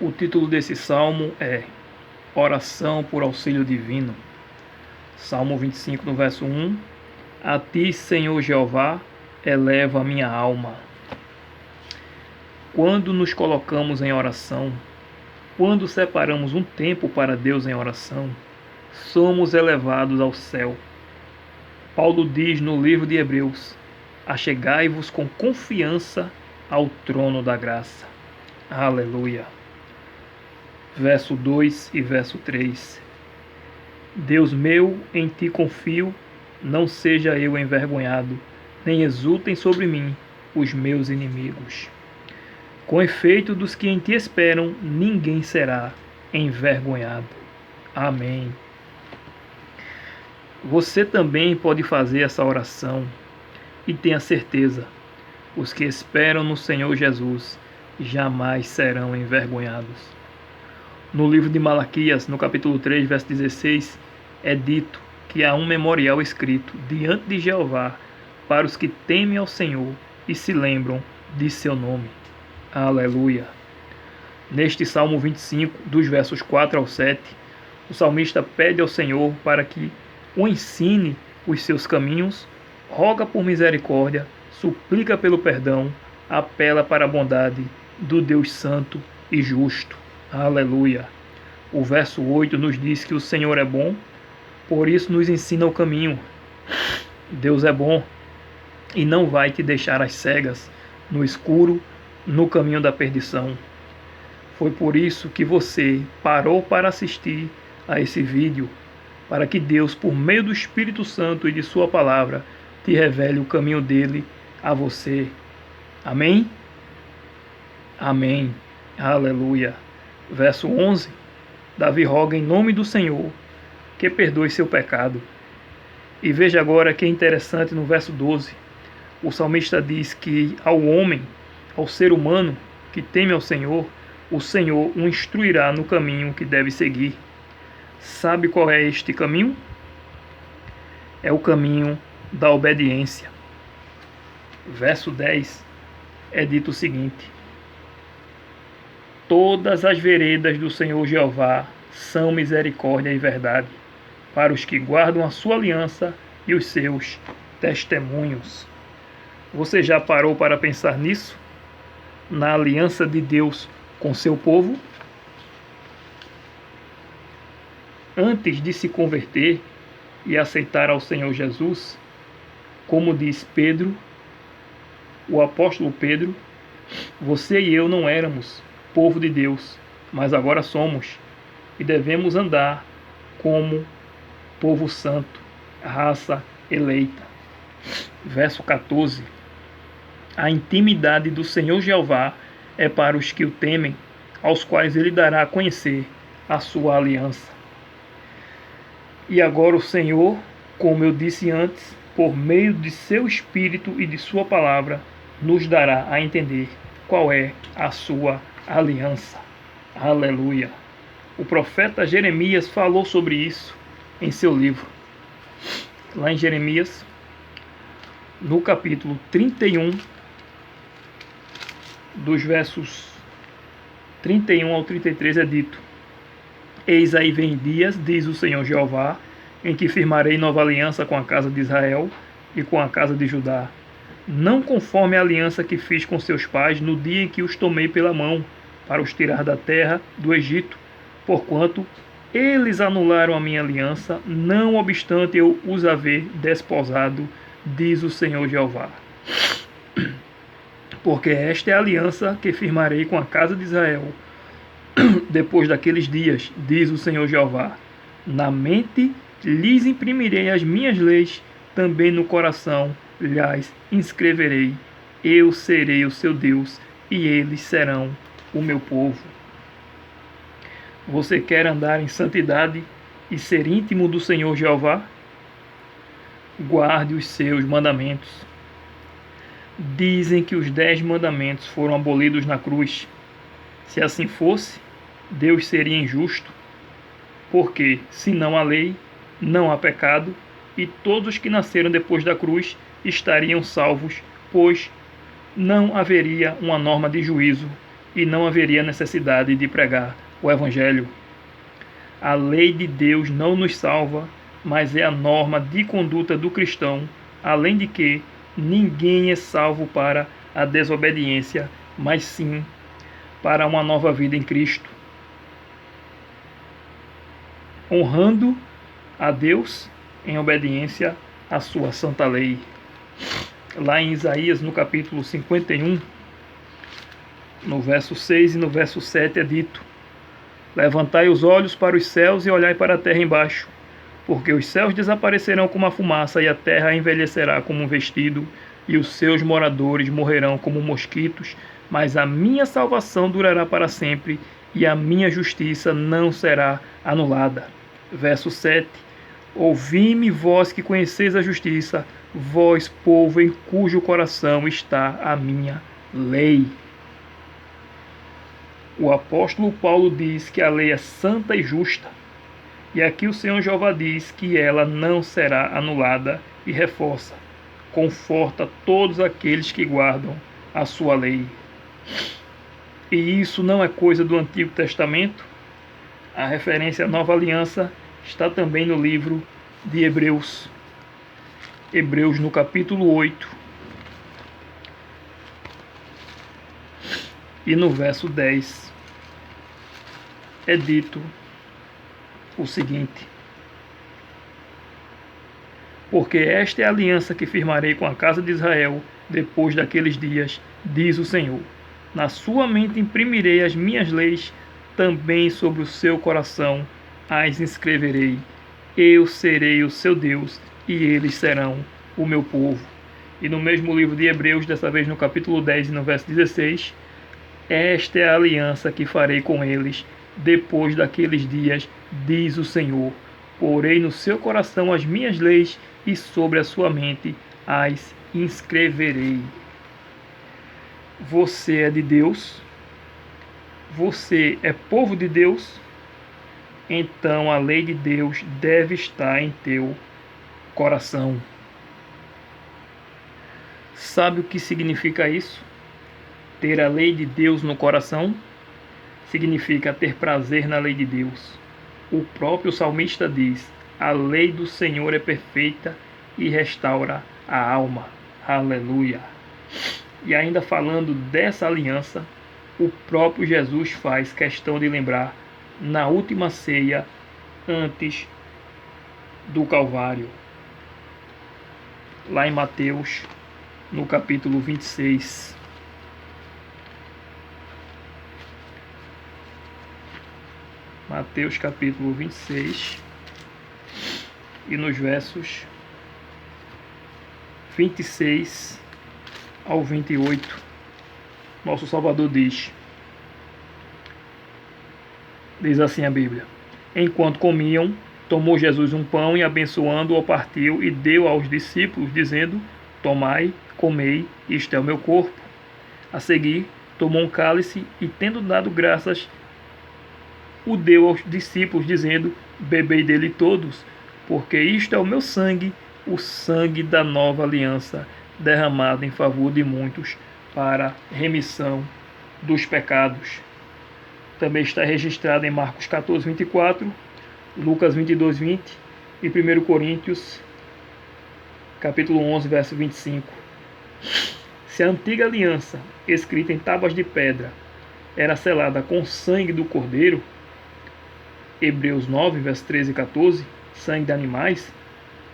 O título desse salmo é Oração por Auxílio Divino. Salmo 25, no verso 1. A ti, Senhor Jeová, eleva a minha alma. Quando nos colocamos em oração, quando separamos um tempo para Deus em oração, somos elevados ao céu. Paulo diz no livro de Hebreus: achegai-vos com confiança ao trono da graça. Aleluia. Verso 2 e verso 3. Deus meu, em ti confio, não seja eu envergonhado, nem exultem sobre mim os meus inimigos. Com efeito, dos que em ti esperam, ninguém será envergonhado. Amém. Você também pode fazer essa oração e tenha certeza, os que esperam no Senhor Jesus jamais serão envergonhados. No livro de Malaquias, no capítulo 3, verso 16, é dito que há um memorial escrito diante de Jeová para os que temem ao Senhor e se lembram de seu nome. Aleluia. Neste Salmo 25, dos versos 4 ao 7, o salmista pede ao Senhor para que o ensine os seus caminhos, roga por misericórdia, suplica pelo perdão, apela para a bondade do Deus Santo e Justo. Aleluia. O verso 8 nos diz que o Senhor é bom, por isso nos ensina o caminho. Deus é bom e não vai te deixar às cegas, no escuro, no caminho da perdição. Foi por isso que você parou para assistir a esse vídeo, para que Deus, por meio do Espírito Santo e de sua palavra, te revele o caminho dele a você. Amém? Amém. Aleluia. Verso 11. Davi roga em nome do Senhor que perdoe seu pecado. E veja agora que é interessante no verso 12. O salmista diz que ao homem, ao ser humano que teme ao Senhor, o Senhor o instruirá no caminho que deve seguir. Sabe qual é este caminho? É o caminho da obediência. Verso 10 é dito o seguinte: todas as veredas do Senhor Jeová são misericórdia e verdade, para os que guardam a sua aliança e os seus testemunhos. Você já parou para pensar nisso? Na aliança de Deus com seu povo? Antes de se converter e aceitar ao Senhor Jesus, como diz Pedro, o apóstolo Pedro, você e eu não éramos povo de Deus, mas agora somos, e devemos andar como povo santo, raça eleita. Verso 14. A intimidade do Senhor Jeová é para os que o temem, aos quais ele dará a conhecer a sua aliança. E agora o Senhor, como eu disse antes, por meio de seu Espírito e de sua palavra, nos dará a entender qual é a sua aliança. Aleluia. O profeta Jeremias falou sobre isso em seu livro. Lá em Jeremias, no capítulo 31, dos versos 31 ao 33 é dito: eis aí vem dias, diz o Senhor Jeová, em que firmarei nova aliança com a casa de Israel e com a casa de Judá, não conforme a aliança que fiz com seus pais no dia em que os tomei pela mão para os tirar da terra do Egito, porquanto eles anularam a minha aliança, não obstante eu os haver desposado, diz o Senhor Jeová. Porque esta é a aliança que firmarei com a casa de Israel depois daqueles dias, diz o Senhor Jeová. Na mente lhes imprimirei as minhas leis, também no coração lhes inscreverei. Eu serei o seu Deus e eles serão o meu povo. Você quer andar em santidade e ser íntimo do Senhor Jeová? Guarde os seus mandamentos. Dizem que os 10 mandamentos foram abolidos na cruz. Se assim fosse, Deus seria injusto, porque, se não há lei, não há pecado, e todos os que nasceram depois da cruz estariam salvos, pois não haveria uma norma de juízo e não haveria necessidade de pregar o Evangelho. A lei de Deus não nos salva, mas é a norma de conduta do cristão, além de que ninguém é salvo para a desobediência, mas sim para uma nova vida em Cristo, honrando a Deus em obediência à sua santa lei. Lá em Isaías, no capítulo 51, no verso 6 e no verso 7 é dito: levantai os olhos para os céus e olhai para a terra embaixo, porque os céus desaparecerão como a fumaça e a terra envelhecerá como um vestido, e os seus moradores morrerão como mosquitos, mas a minha salvação durará para sempre, e a minha justiça não será anulada. Verso 7. Ouvi-me, vós que conheceis a justiça, vós, povo em cujo coração está a minha lei. O apóstolo Paulo diz que a lei é santa e justa, e aqui o Senhor Jeová diz que ela não será anulada e reforça: conforta todos aqueles que guardam a sua lei. E isso não é coisa do Antigo Testamento. A referência à Nova Aliança está também no livro de Hebreus. Hebreus, no capítulo 8 e no verso 10, é dito o seguinte: porque esta é a aliança que firmarei com a casa de Israel depois daqueles dias, diz o Senhor. Na sua mente imprimirei as minhas leis, também sobre o seu coração as inscreverei. Eu serei o seu Deus, e eles serão o meu povo. E no mesmo livro de Hebreus, dessa vez no capítulo 10 e no verso 16, esta é a aliança que farei com eles depois daqueles dias, diz o Senhor. Porei no seu coração as minhas leis, e sobre a sua mente as inscreverei. Você é de Deus? Você é povo de Deus? Então a lei de Deus deve estar em teu coração. Sabe o que significa isso? Ter a lei de Deus no coração significa ter prazer na lei de Deus. O próprio salmista diz: a lei do Senhor é perfeita e restaura a alma. Aleluia! E ainda falando dessa aliança, o próprio Jesus faz questão de lembrar na última ceia antes do Calvário. Lá em Mateus, no capítulo 26. Mateus capítulo 26 e nos versos 26 ao 28, nosso Salvador diz assim a Bíblia: enquanto comiam, tomou Jesus um pão e, abençoando-o, partiu e deu aos discípulos, dizendo: tomai, comei, isto é o meu corpo. A seguir, tomou um cálice e, tendo dado graças, o deu aos discípulos, dizendo: bebei dele todos, porque isto é o meu sangue, o sangue da nova aliança, derramado em favor de muitos para remissão dos pecados. Também está registrado em Marcos 14, 24, Lucas 22, 20 e 1 Coríntios capítulo 11, verso 25. Se a antiga aliança, escrita em tábuas de pedra, era selada com o sangue do Cordeiro, Hebreus 9, verso 13 e 14, sangue de animais,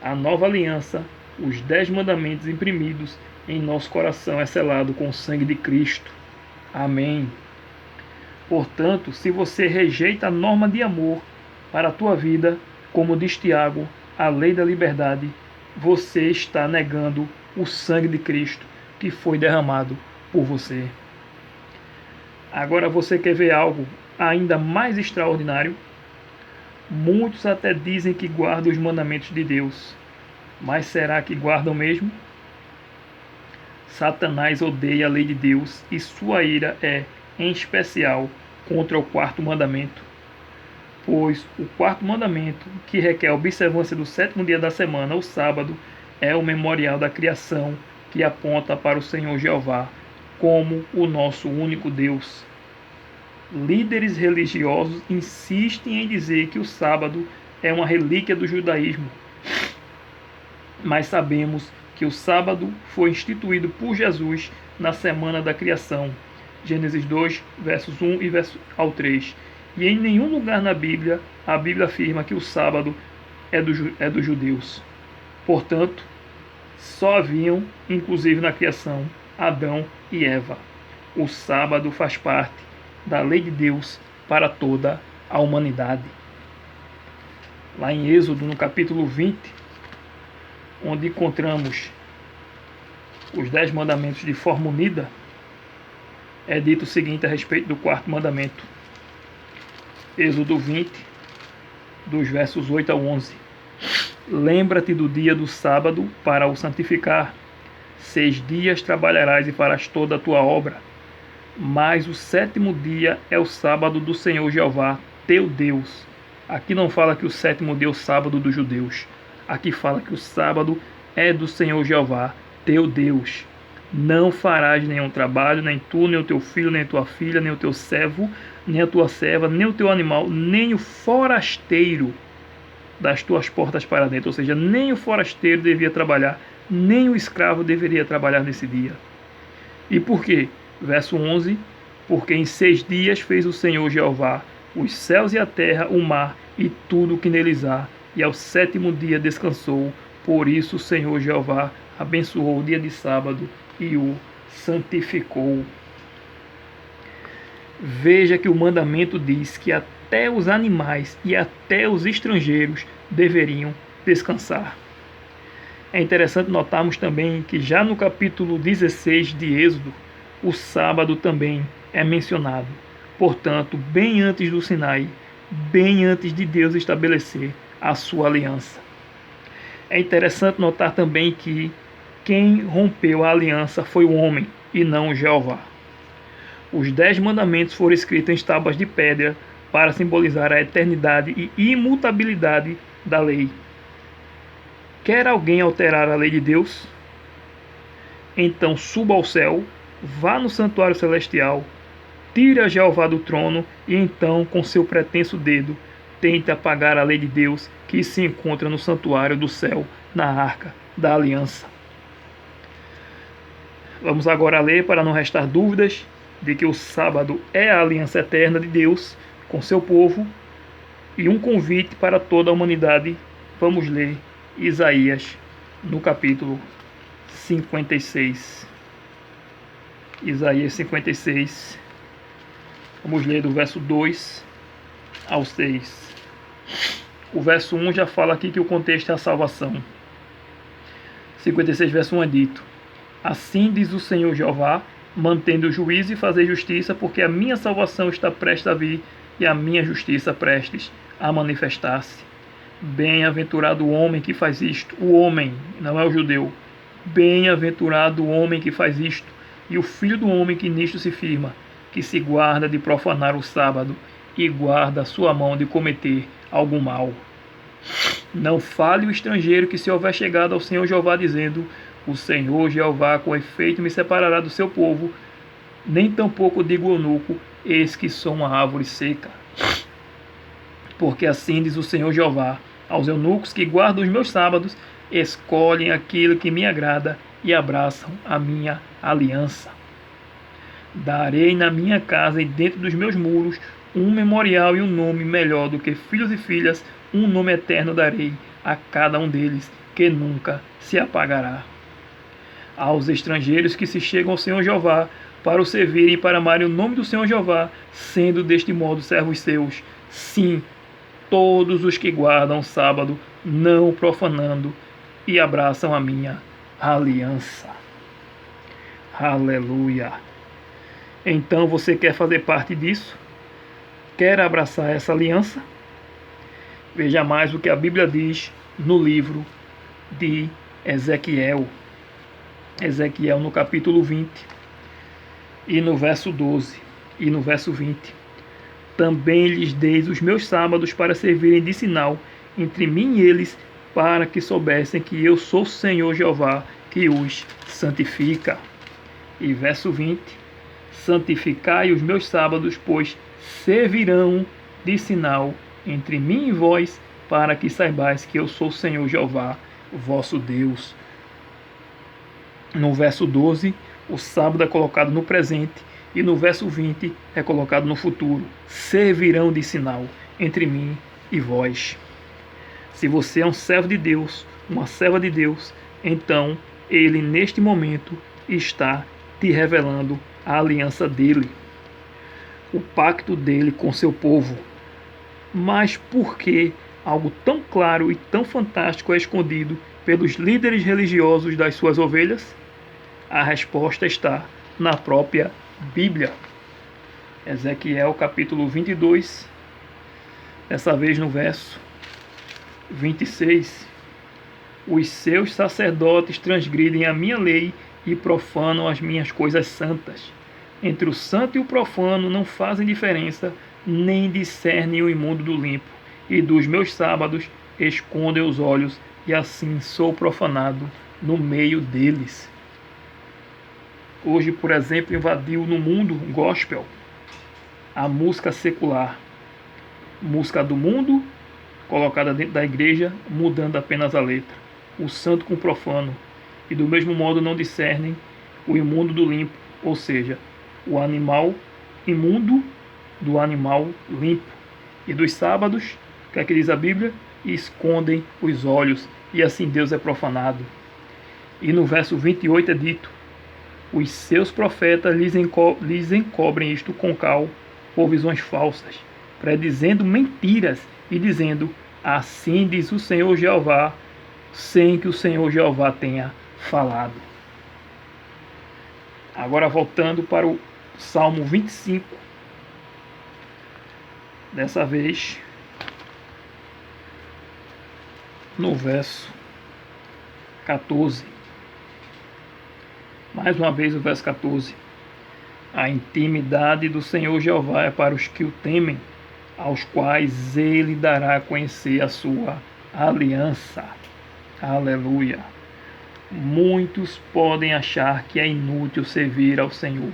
a nova aliança, os 10 mandamentos imprimidos em nosso coração, é selado com o sangue de Cristo. Amém. Portanto, se você rejeita a norma de amor para a tua vida, como diz Tiago, a lei da liberdade, você está negando o sangue de Cristo que foi derramado por você. Agora você quer ver algo ainda mais extraordinário? Muitos até dizem que guardam os mandamentos de Deus, mas será que guardam mesmo? Satanás odeia a lei de Deus e sua ira é, em especial, contra o quarto mandamento. Pois o quarto mandamento, que requer a observância do sétimo dia da semana, o sábado, é o memorial da criação que aponta para o Senhor Jeová como o nosso único Deus. Líderes religiosos insistem em dizer que o sábado é uma relíquia do judaísmo, mas sabemos que o sábado foi instituído por Jesus na semana da criação. Gênesis 2, versos 1 e verso ao 3. E em nenhum lugar na Bíblia, a Bíblia afirma que o sábado é dos judeus. Portanto, só haviam, inclusive na criação, Adão e Eva. O sábado faz parte da lei de Deus para toda a humanidade. Lá em Êxodo, no capítulo 20, onde encontramos os 10 mandamentos de forma unida, é dito o seguinte a respeito do quarto mandamento. Êxodo 20, dos versos 8 ao 11. Lembra-te do dia do sábado para o santificar. 6 dias trabalharás e farás toda a tua obra. Mas o 7º dia é o sábado do Senhor Jeová, teu Deus. Aqui não fala que o 7º dia é o sábado dos judeus. Aqui fala que o sábado é do Senhor Jeová, teu Deus. Não farás nenhum trabalho, nem tu, nem o teu filho, nem a tua filha, nem o teu servo, nem a tua serva, nem o teu animal, nem o forasteiro das tuas portas para dentro. Ou seja, nem o forasteiro devia trabalhar, nem o escravo deveria trabalhar nesse dia. E por quê? Verso 11. Porque em 6 dias fez o Senhor Jeová os céus e a terra, o mar e tudo o que neles há, e ao 7º dia descansou. Por isso o Senhor Jeová abençoou o dia de sábado e o santificou. Veja que o mandamento diz que até os animais e até os estrangeiros deveriam descansar. É interessante notarmos também que já no capítulo 16 de Êxodo, o sábado também é mencionado. Portanto, bem antes do Sinai, bem antes de Deus estabelecer a sua aliança. É interessante notar também que quem rompeu a aliança foi o homem e não Jeová. Os 10 mandamentos foram escritos em tábuas de pedra para simbolizar a eternidade e imutabilidade da lei. Quer alguém alterar a lei de Deus? Então suba ao céu, vá no santuário celestial, tire a Jeová do trono e então, com seu pretenso dedo, tente apagar a lei de Deus que se encontra no santuário do céu, na arca da aliança. Vamos agora ler para não restar dúvidas de que o sábado é a aliança eterna de Deus com seu povo e um convite para toda a humanidade. Vamos ler Isaías no capítulo 56. Isaías 56. Vamos ler do verso 2 ao 6. O verso 1 já fala aqui que o contexto é a salvação. 56, verso 1 é dito: Assim diz o Senhor Jeová, mantendo o juízo e fazer justiça, porque a minha salvação está prestes a vir e a minha justiça prestes a manifestar-se. Bem-aventurado o homem que faz isto. O homem, não é o judeu. Bem-aventurado o homem que faz isto, e o filho do homem que nisto se firma, que se guarda de profanar o sábado e guarda a sua mão de cometer algum mal. Não fale o estrangeiro que se houver chegado ao Senhor Jeová, dizendo: O Senhor Jeová com efeito me separará do seu povo, nem tampouco diga o eunuco: eis que sou uma árvore seca. Porque assim diz o Senhor Jeová: aos eunucos que guardam os meus sábados, escolhem aquilo que me agrada e abraçam a minha aliança. Darei na minha casa e dentro dos meus muros um memorial e um nome melhor do que filhos e filhas, um nome eterno darei a cada um deles, que nunca se apagará. Aos estrangeiros que se chegam ao Senhor Jeová, para o servirem e para amarem o nome do Senhor Jeová, sendo deste modo servos seus, sim, todos os que guardam o sábado, não o profanando, e abraçam a minha aliança. Aleluia! Então você quer fazer parte disso? Quer abraçar essa aliança? Veja mais o que a Bíblia diz no livro de Ezequiel. Ezequiel no capítulo 20 e no verso 12 e no verso 20. Também lhes deis os meus sábados para servirem de sinal entre mim e eles, para que soubessem que eu sou o Senhor Jeová, que os santifica. E verso 20. Santificai os meus sábados, pois servirão de sinal entre mim e vós, para que saibais que eu sou o Senhor Jeová, vosso Deus. No verso 12, o sábado é colocado no presente, e no verso 20 é colocado no futuro. Servirão de sinal entre mim e vós. Se você é um servo de Deus, uma serva de Deus, então Ele neste momento está te revelando a aliança dele, o pacto dele com seu povo. Mas por que algo tão claro e tão fantástico é escondido pelos líderes religiosos das suas ovelhas? A resposta está na própria Bíblia. Ezequiel capítulo 22, dessa vez no verso 26. Os seus sacerdotes transgridem a minha lei e profanam as minhas coisas santas. Entre o santo e o profano não fazem diferença, nem discernem o imundo do limpo. E dos meus sábados escondem os olhos, e assim sou profanado no meio deles. Hoje, por exemplo, invadiu no mundo gospel a música secular. Música do mundo, colocada dentro da igreja, mudando apenas a letra. O santo com o profano. E do mesmo modo não discernem o imundo do limpo, ou seja, o animal imundo do animal limpo. E dos sábados, o que é que diz a Bíblia? Escondem os olhos, e assim Deus é profanado. E no verso 28 é dito: os seus profetas lhes encobrem isto com cal por visões falsas, predizendo mentiras e dizendo: assim diz o Senhor Jeová, sem que o Senhor Jeová tenha falado. Agora voltando para o Salmo 25, dessa vez no verso 14. Mais uma vez o verso 14. A intimidade do Senhor Jeová é para os que o temem, aos quais ele dará a conhecer a sua aliança. Aleluia. Muitos podem achar que é inútil servir ao Senhor.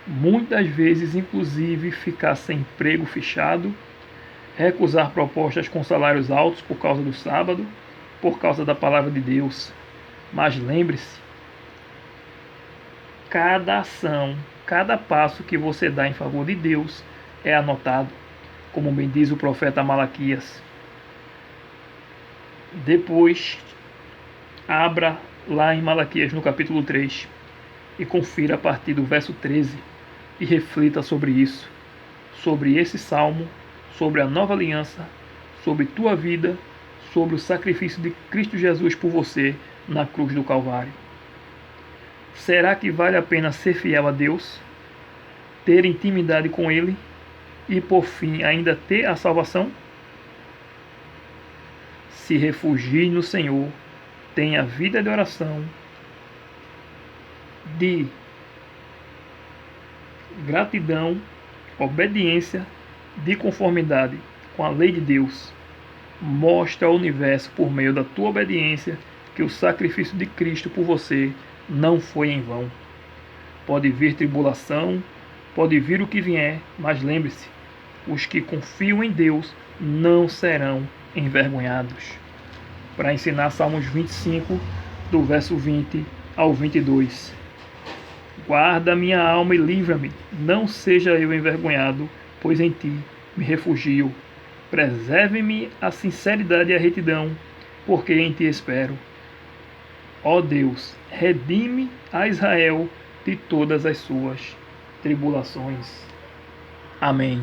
Muitas vezes, inclusive, ficar sem emprego fechado, recusar propostas com salários altos por causa do sábado, por causa da palavra de Deus. Mas lembre-se, cada ação, cada passo que você dá em favor de Deus é anotado, como bem diz o profeta Malaquias. Depois, abra lá em Malaquias no capítulo 3 e confira a partir do verso 13 e reflita sobre isso, sobre esse salmo, sobre a nova aliança, sobre tua vida, sobre o sacrifício de Cristo Jesus por você na cruz do Calvário. Será que vale a pena ser fiel a Deus, ter intimidade com Ele e, por fim, ainda ter a salvação? Se refugie no Senhor, tenha vida de oração, de gratidão, obediência, de conformidade com a lei de Deus. Mostra ao universo, por meio da tua obediência, que o sacrifício de Cristo por você não foi em vão. Pode vir tribulação, pode vir o que vier, mas lembre-se, os que confiam em Deus não serão envergonhados. Para ensinar Salmos 25, do verso 20 ao 22. Guarda minha alma e livra-me, não seja eu envergonhado, pois em ti me refugio. Preserve-me a sinceridade e a retidão, porque em ti espero. Ó Deus, redime a Israel de todas as suas tribulações. Amém.